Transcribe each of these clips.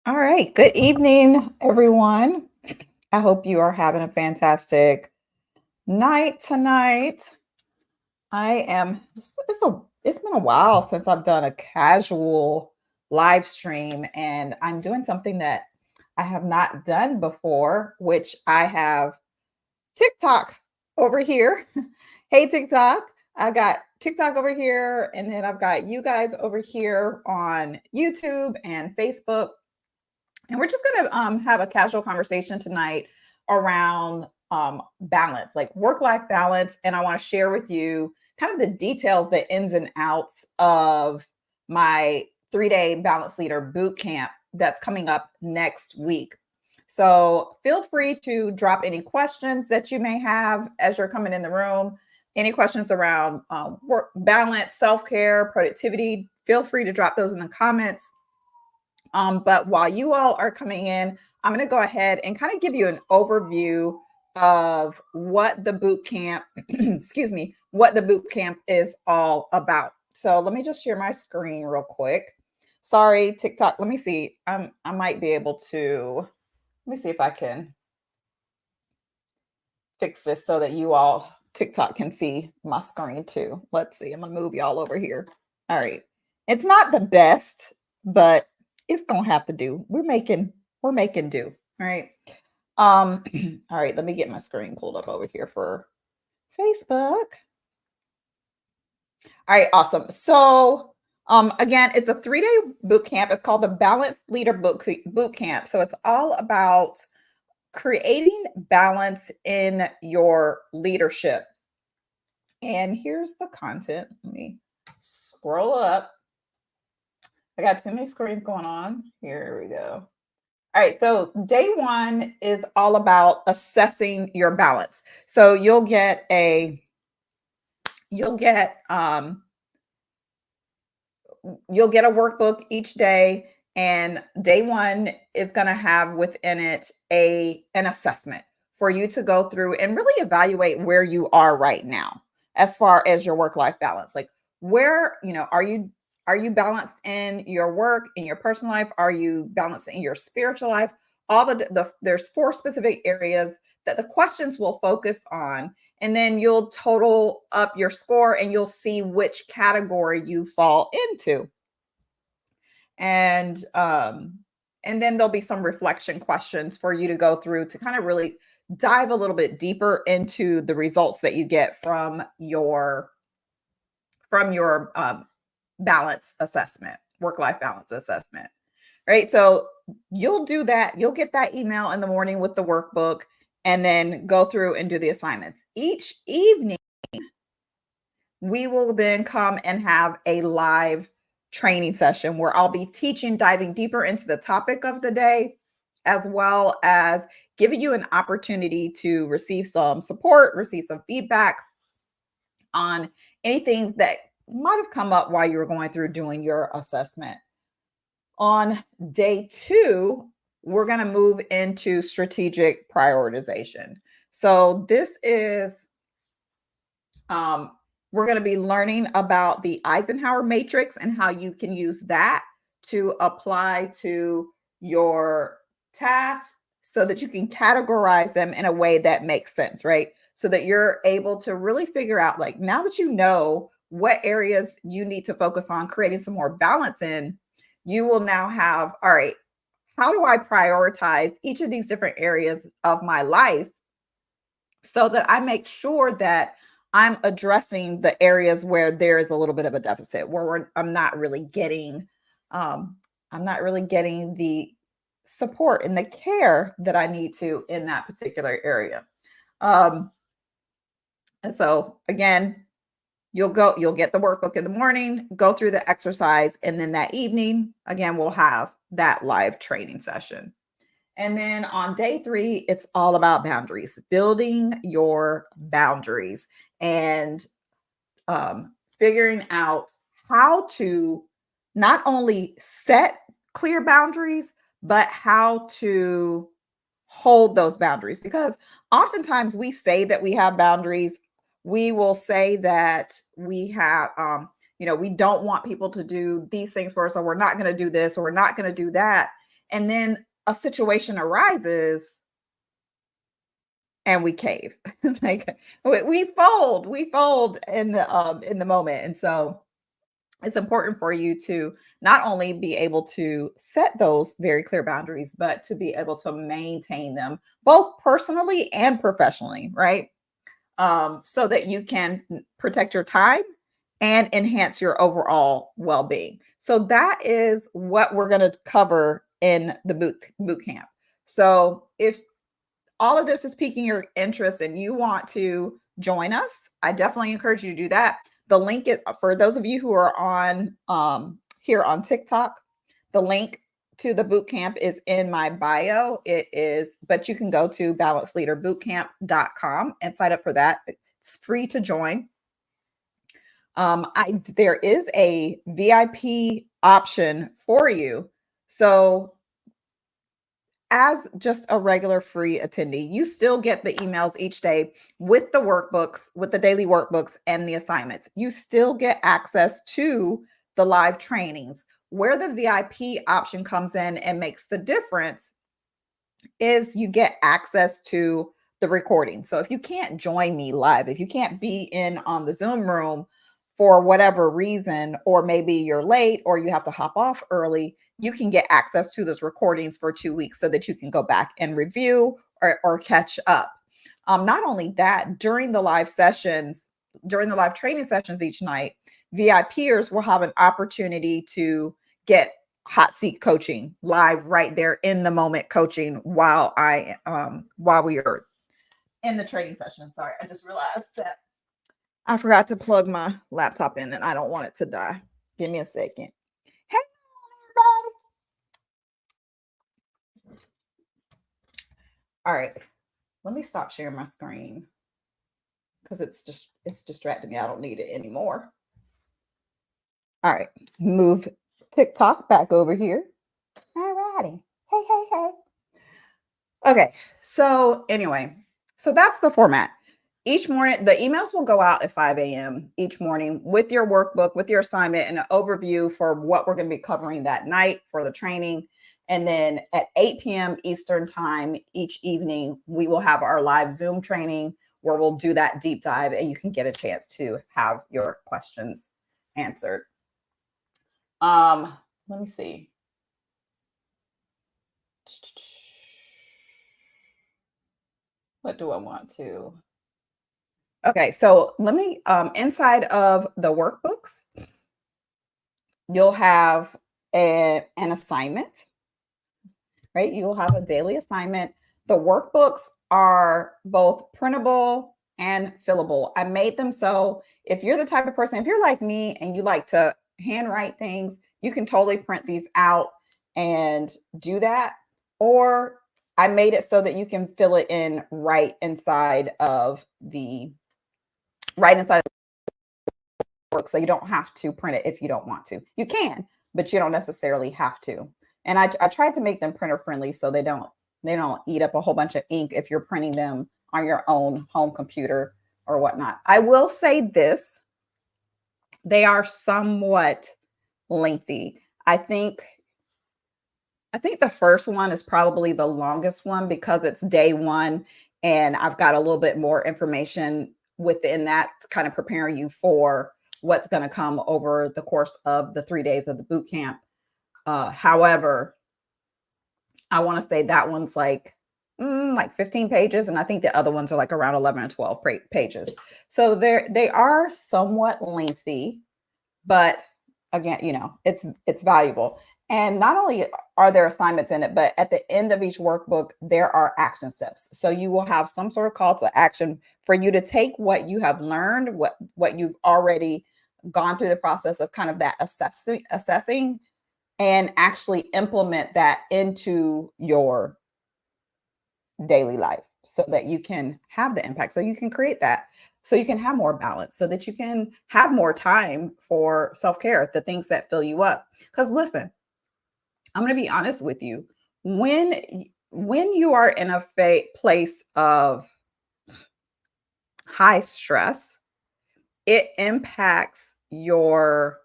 All right. Good evening, everyone. I hope you are having a fantastic night tonight. It's been a while since I've done a casual live stream, and I'm doing something that I have not done before, which I have TikTok over here. Hey, TikTok. I got TikTok over here, and then I've got you guys over here on YouTube and Facebook. And we're just going to have a casual conversation tonight around balance, like work life balance. And I want to share with you kind of the details, the ins and outs of my 3-day balance leader boot camp that's coming up next week. So feel free to drop any questions that you may have as you're coming in the room. Any questions around work balance, self care, productivity, feel free to drop those in the comments. But while you all are coming in, I'm going to go ahead and kind of give you an overview of what the boot camp, excuse me, what the boot camp is all about. So let me just share my screen real quick. Sorry, TikTok. Let me see. I might be able to. Let me see if I can fix this so that you all TikTok can see my screen too. Let's see. I'm gonna move y'all over here. All right. It's not the best, but it's gonna have to do. We're making do. All right. All right, let me get my screen pulled up over here for Facebook. All right, awesome. So again, it's a 3-day boot camp. It's called the Balance Leader Boot Camp. So it's all about creating balance in your leadership. And here's the content. Let me scroll up. I got too many screens going on. Here we go. All right, so day one is all about assessing your balance. So you'll get a workbook each day, and day one is going to have within it an assessment for you to go through and really evaluate where you are right now as far as your work-life balance. Like, where, are you balanced in your work, in your personal life? Are you balanced in your spiritual life? There's 4 specific areas that the questions will focus on, and then you'll total up your score and you'll see which category you fall into. And then there'll be some reflection questions for you to go through to kind of really dive a little bit deeper into the results that you get from your balance assessment, work-life balance assessment. Right? So you'll do that. You'll get that email in the morning with the workbook, and then go through and do the assignments. Each evening, we will then come and have a live training session where I'll be diving deeper into the topic of the day, as well as giving you an opportunity to receive some support, receive some feedback on anything that might have come up while you were going through doing your assessment. On day 2, we're going to move into strategic prioritization. So this is, we're going to be learning about the Eisenhower Matrix and how you can use that to apply to your tasks so that you can categorize them in a way that makes sense, right? So that you're able to really figure out, like, now that you know what areas you need to focus on creating some more balance in, you will now have, all right, how do I prioritize each of these different areas of my life so that I make sure that I'm addressing the areas where there is a little bit of a deficit, where I'm not really getting the support and the care that I need to in that particular area. And so again, you'll get the workbook in the morning, go through the exercise, and then that evening, again, we'll have that live training session. And then on day 3, it's all about boundaries, building your boundaries, and figuring out how to not only set clear boundaries, but how to hold those boundaries. Because oftentimes we say that we have boundaries. We will say that we have, we don't want people to do these things for us, or we're not going to do this, or we're not going to do that. And then a situation arises and we cave. Like we fold in the moment. And so it's important for you to not only be able to set those very clear boundaries, but to be able to maintain them both personally and professionally, right? So that you can protect your time and enhance your overall well-being. So that is what we're going to cover in the boot camp. So if all of this is piquing your interest and you want to join us, I definitely encourage you to do that. The link is for those of you who are on here on TikTok. The link to the boot camp is in my bio. It is, but you can go to balanceleaderbootcamp.com and sign up for that. It's free to join. There is a VIP option for you. So as just a regular free attendee, you still get the emails each day with the workbooks, with the daily workbooks and the assignments. You still get access to the live trainings. Where the VIP option comes in and makes the difference is you get access to the recording. So if you can't join me live, if you can't be in on the Zoom room for whatever reason, or maybe you're late or you have to hop off early, you can get access to those recordings for 2 weeks so that you can go back and review or catch up. Not only that, during the live training sessions each night, VIPers will have an opportunity to get hot seat coaching live right there in the moment coaching while we are in the training session. Sorry, I just realized that I forgot to plug my laptop in and I don't want it to die. Give me a second. Hey, everybody. All right. Let me stop sharing my screen because it's distracting me. I don't need it anymore. All right. Move TikTok back over here. All righty. Hey. Okay. So anyway, so that's the format. Each morning, the emails will go out at 5 a.m. each morning with your workbook, with your assignment, and an overview for what we're going to be covering that night for the training. And then at 8 p.m. Eastern time each evening, we will have our live Zoom training where we'll do that deep dive and you can get a chance to have your questions answered. Let me see. What do I want to? Okay, so let me, inside of the workbooks, you'll have an assignment, right? You'll have a daily assignment. The workbooks are both printable and fillable. I made them so if you're the type of person, if you're like me and you like to handwrite things, you can totally print these out and do that. Or I made it so that you can fill it in right inside of the work, so you don't have to print it if you don't want to. You can, but you don't necessarily have to. And I tried to make them printer friendly so they don't eat up a whole bunch of ink if you're printing them on your own home computer or whatnot. I will say this, they are somewhat lengthy. I think the first one is probably the longest one because it's day one and I've got a little bit more information within that to kind of prepare you for what's going to come over the course of the 3 days of the boot camp. However, I want to say that one's like 15 pages, and I think the other ones are like around 11 or 12 pages. So they are somewhat lengthy, but again, it's valuable. And not only are there assignments in it, but at the end of each workbook, there are action steps. So you will have some sort of call to action for you to take what you have learned, what you've already gone through the process of kind of that assessing and actually implement that into your daily life so that you can have the impact, so you can create that, so you can have more balance, so that you can have more time for self-care, the things that fill you up. Because listen, I'm going to be honest with you. When you are in a place of high stress, it impacts your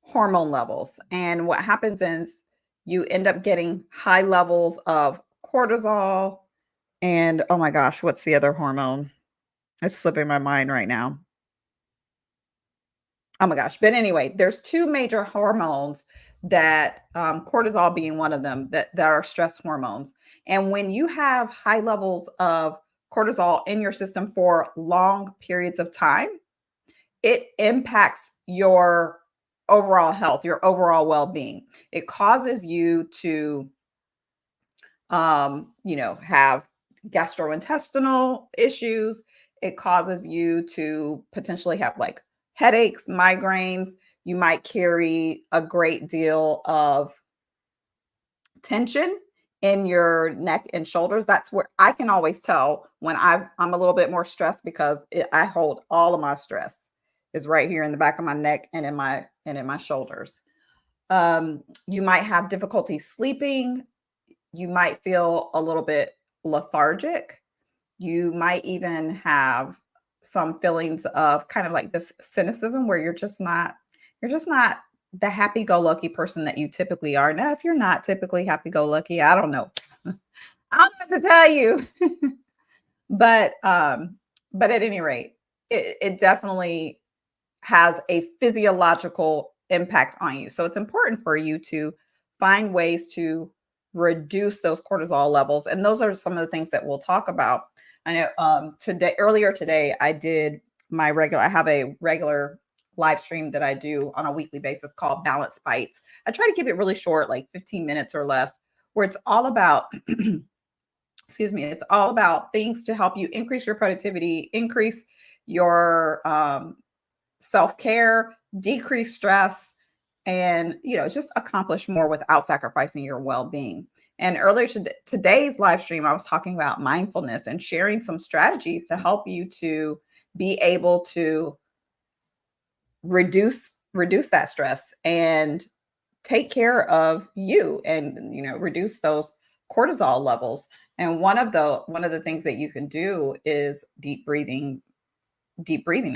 hormone levels. And what happens is you end up getting high levels of cortisol and, oh my gosh, what's the other hormone? It's slipping my mind right now. Oh my gosh. But anyway, there's two major hormones that cortisol being one of them that are stress hormones. And when you have high levels of cortisol in your system for long periods of time, it impacts your overall health, your overall well-being. It causes you to have gastrointestinal issues. It causes you to potentially have like headaches, migraines. You might carry a great deal of tension in your neck and shoulders. That's where I can always tell when I'm a little bit more stressed because I hold all of my stress is right here in the back of my neck and in my shoulders. You might have difficulty sleeping. You might feel a little bit lethargic. You might even have some feelings of kind of like this cynicism where you're just not the happy-go-lucky person that you typically are. Now, if you're not typically happy-go-lucky, I don't know. I don't know what to tell you. But at any rate, it definitely has a physiological impact on you. So it's important for you to find ways to reduce those cortisol levels. And those are some of the things that we'll talk about. I know earlier today, I have a regular live stream that I do on a weekly basis called Balance Bites. I try to keep it really short, like 15 minutes or less, where it's all about, excuse me, it's all about things to help you increase your productivity, increase your self-care, decrease stress, and just accomplish more without sacrificing your well-being. And earlier today's live stream, I was talking about mindfulness and sharing some strategies to help you to be able to reduce that stress and take care of you and reduce those cortisol levels. And one of the things that you can do is deep breathing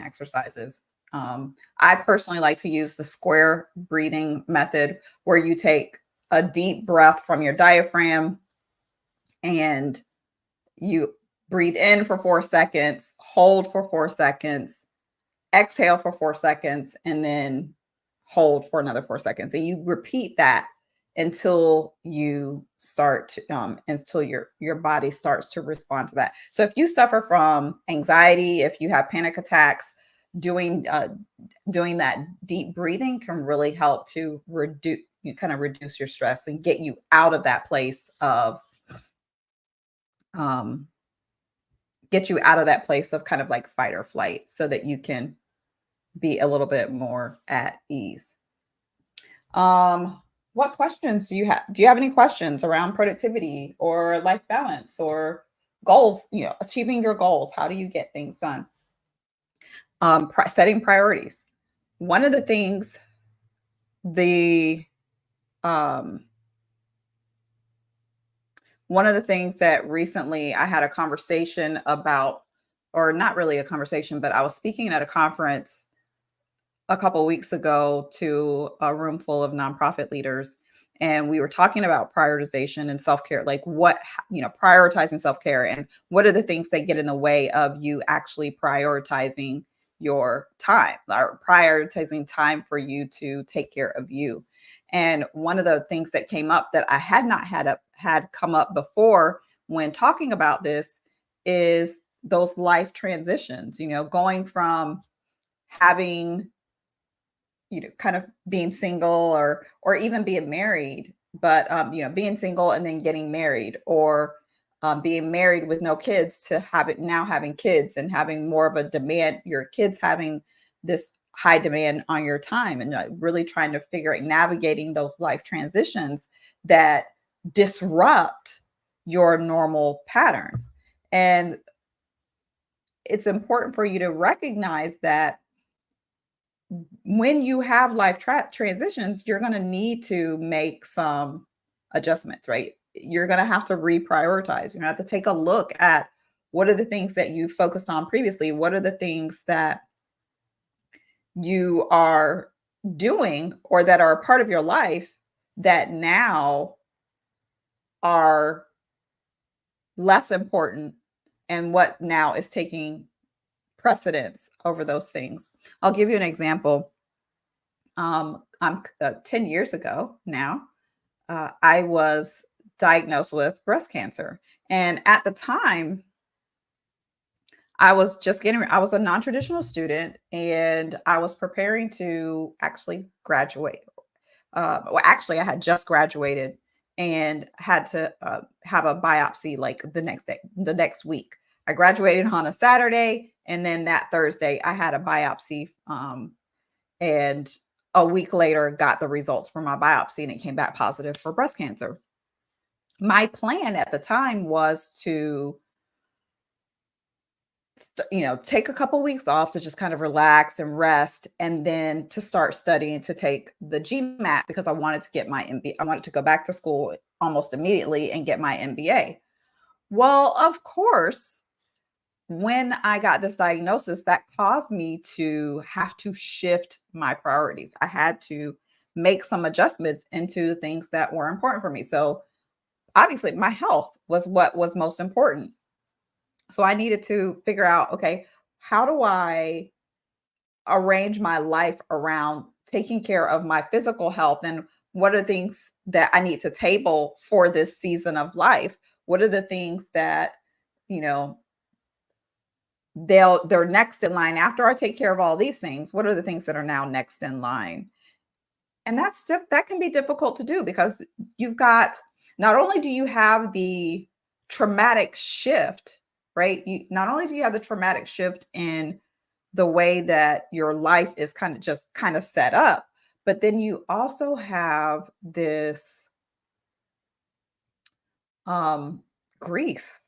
exercises. I personally like to use the square breathing method where you take a deep breath from your diaphragm and you breathe in for 4 seconds, hold for 4 seconds, exhale for 4 seconds, and then hold for another 4 seconds. And you repeat that until until your body starts to respond to that. So if you suffer from anxiety, if you have panic attacks, doing that deep breathing can really help to reduce your stress and get you out of that place of um, kind of like fight or flight so that you can be a little bit more at ease. What questions do you have? Do you have any questions around productivity or life balance or goals, achieving your goals? How do you get things done? Setting priorities. One of the things that recently I had a conversation about, or not really a conversation, but I was speaking at a conference a couple of weeks ago to a room full of nonprofit leaders. And we were talking about prioritization and self-care, like prioritizing self-care and what are the things that get in the way of you actually prioritizing your time or prioritizing time for you to take care of you. And one of the things that came up that I had not had come up before when talking about this is those life transitions, going from having kind of being single or even being married, but being single and then getting married, or being married with no kids to having kids and having more of a demand, your kids having this high demand on your time, and really trying to figure out navigating those life transitions that disrupt your normal patterns. And it's important for you to recognize that when you have life transitions, you're going to need to make some adjustments, right? You're going to have to reprioritize. You're going to have to take a look at what are the things that you focused on previously? What are the things that you are doing or that are a part of your life that now are less important and what now is taking precedence over those things. I'll give you an example. I'm 10 years ago now, I was diagnosed with breast cancer. And at the time, I was a non traditional student and I was preparing to actually graduate. Well, actually, I had just graduated and had to have a biopsy like the next day, the next week. I graduated on a Saturday, and then that Thursday, I had a biopsy. And a week later, got the results from my biopsy, and it came back positive for breast cancer. My plan at the time was to take a couple weeks off to just kind of relax and rest, and then to start studying to take the GMAT because I wanted to get my MBA. I wanted to go back to school almost immediately and get my MBA. Well, of course, when I got this diagnosis, that caused me to have to shift my priorities. I had to make some adjustments into the things that were important for me. So obviously, my health was what was most important. So I needed to figure out, okay, how do I arrange my life around taking care of my physical health, and what are things that I need to table for this season of life? What are the things that, you know, they're next in line after I take care of all these things? What are the things that are now next in line? And that can be difficult to do because you've got, not only do you have the traumatic shift, right? You not only do you have the traumatic shift in the way that your life is kind of set up, but then you also have this grief.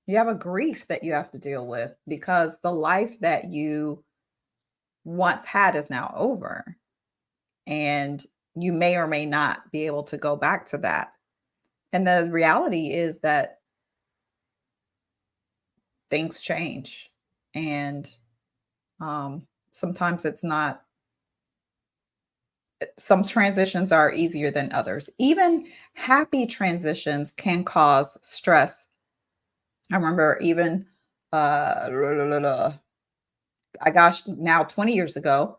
You have a grief that you have to deal with because the life that you once had is now over, and you may or may not be able to go back to that. And the reality is that things change, and sometimes it's not. Some transitions are easier than others. Even happy transitions can cause stress. I remember even I gosh, now 20 years ago,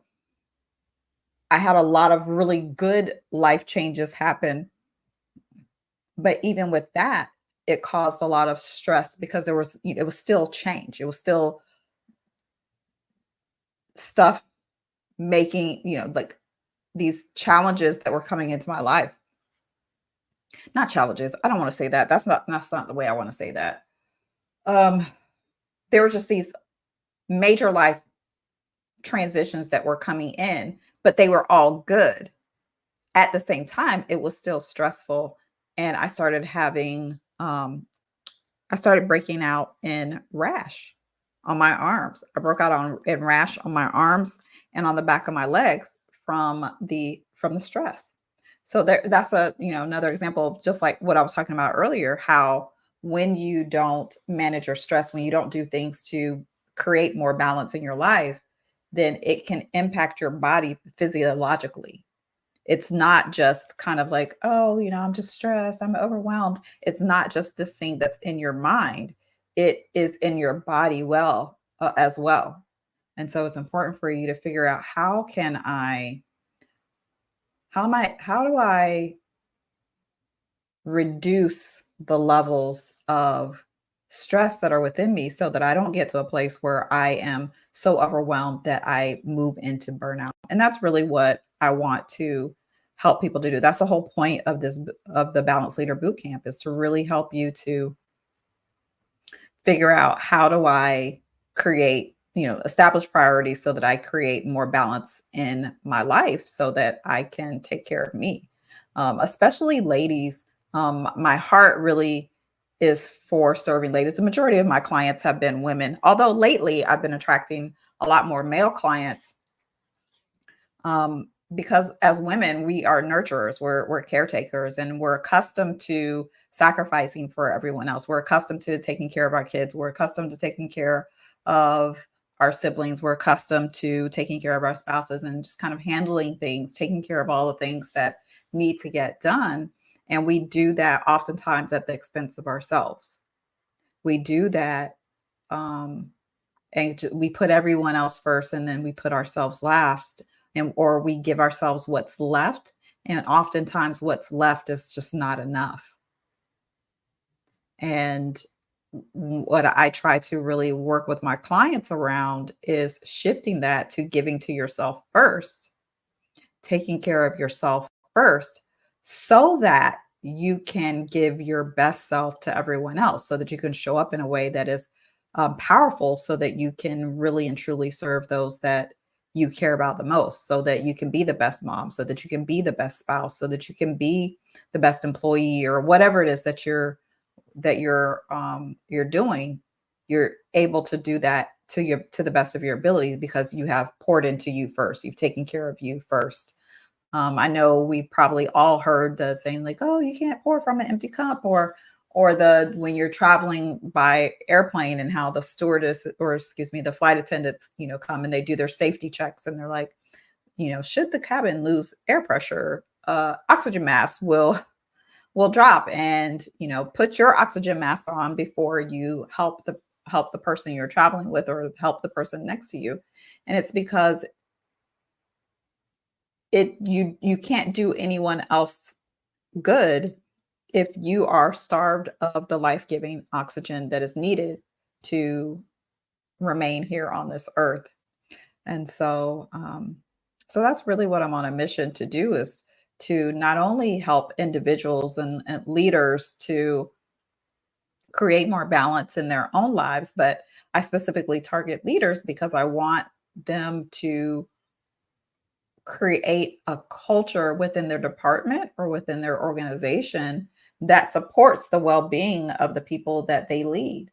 I had a lot of really good life changes happen. But even with that, it caused a lot of stress because it was still change. It was still stuff making, like these challenges that were coming into my life. Not challenges. I don't want to say that. That's not the way I want to say that. Um, there were just these major life transitions that were coming in, but they were all good. At the same time, it was still stressful. And I started breaking out in rash on my arms. I broke out in rash on my arms and on the back of my legs from the stress. So that's another example of just like what I was talking about earlier, how when you don't manage your stress, when you don't do things to create more balance in your life, then it can impact your body physiologically. It's not just kind of like, oh, I'm just stressed, I'm overwhelmed. It's not just this thing that's in your mind. It is in your body as well. And so it's important for you to figure out how do I reduce the levels of stress that are within me so that I don't get to a place where I am so overwhelmed that I move into burnout. And that's really what I want to help people to do. That's the whole point of the Balance Leader Bootcamp, is to really help you to figure out, how do I create, establish priorities so that I create more balance in my life so that I can take care of me. Especially ladies, my heart really is for serving ladies. The majority of my clients have been women, although lately I've been attracting a lot more male clients, because as women, we are nurturers, we're caretakers, and we're accustomed to sacrificing for everyone else. We're accustomed to taking care of our kids. We're accustomed to taking care of our siblings. We're accustomed to taking care of our spouses and just kind of handling things, taking care of all the things that need to get done. And we do that oftentimes at the expense of ourselves. We do that, um, we put everyone else first, and then we put ourselves last, and or we give ourselves what's left. And oftentimes, what's left is just not enough. And what I try to really work with my clients around is shifting that to giving to yourself first, taking care of yourself first, so that you can give your best self to everyone else, so that you can show up in a way that is powerful, so that you can really and truly serve those that you care about the most, so that you can be the best mom, so that you can be the best spouse, so that you can be the best employee, or whatever it is that you're doing. You're able to do that to the best of your ability, because you have poured into you first. You've taken care of you first. I know we probably all heard the saying like, "Oh, you can't pour from an empty cup," or the when you're traveling by airplane, and how the stewardess, or excuse me, the flight attendants, come and they do their safety checks, and they're like, should the cabin lose air pressure, oxygen mask will drop, and put your oxygen mask on before you help the person you're traveling with, or help the person next to you. And it's because you can't do anyone else good if you are starved of the life-giving oxygen that is needed to remain here on this earth. And so that's really what I'm on a mission to do, is to not only help individuals and leaders to create more balance in their own lives, but I specifically target leaders because I want them to create a culture within their department or within their organization that supports the well-being of the people that they lead.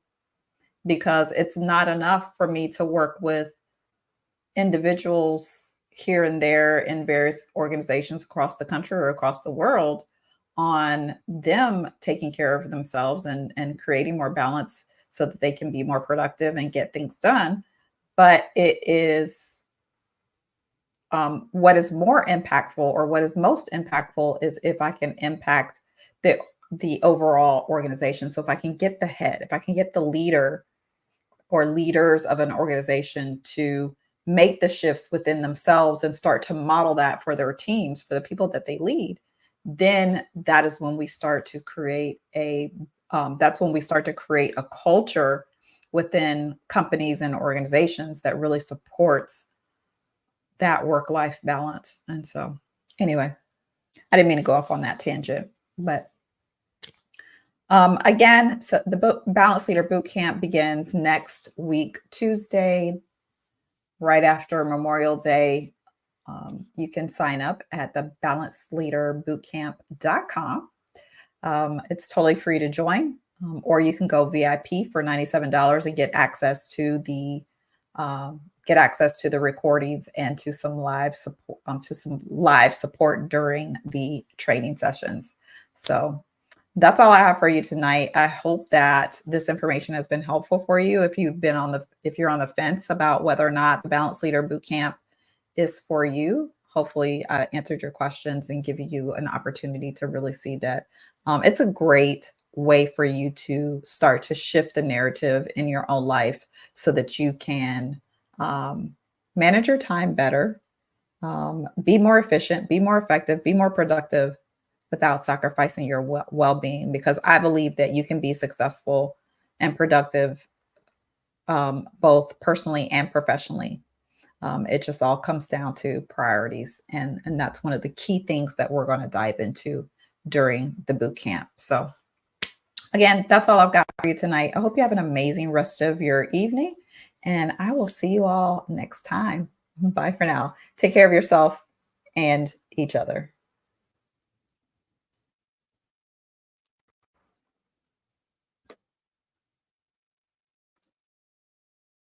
Because it's not enough for me to work with individuals here and there in various organizations across the country or across the world on them taking care of themselves and creating more balance so that they can be more productive and get things done. But it is what is more impactful, or what is most impactful, is if I can impact the overall organization. So if I can get the head, if I can get the leader or leaders of an organization to make the shifts within themselves and start to model that for their teams, for the people that they lead, then that is when we start to create that's when we start to create a culture within companies and organizations that really supports that work-life balance. And so anyway, I didn't mean to go off on that tangent, but again, so the Balance Leader Bootcamp begins next week, Tuesday, right after Memorial Day. You can sign up at the balanceleaderbootcamp.com. It's totally free to join, or you can go VIP for $97 and get access to the recordings and to some live support during the training sessions. So that's all I have for you tonight. I hope that this information has been helpful for you. If you're on the fence about whether or not the Balance Leader Bootcamp is for you, hopefully I answered your questions and give you an opportunity to really see that it's a great way for you to start to shift the narrative in your own life so that you can manage your time better, be more efficient, be more effective, be more productive without sacrificing your well-being. Because I believe that you can be successful and productive both personally and professionally. It just all comes down to priorities. And that's one of the key things that we're going to dive into during the boot camp. So again, that's all I've got for you tonight. I hope you have an amazing rest of your evening, and I will see you all next time. Bye for now. Take care of yourself and each other.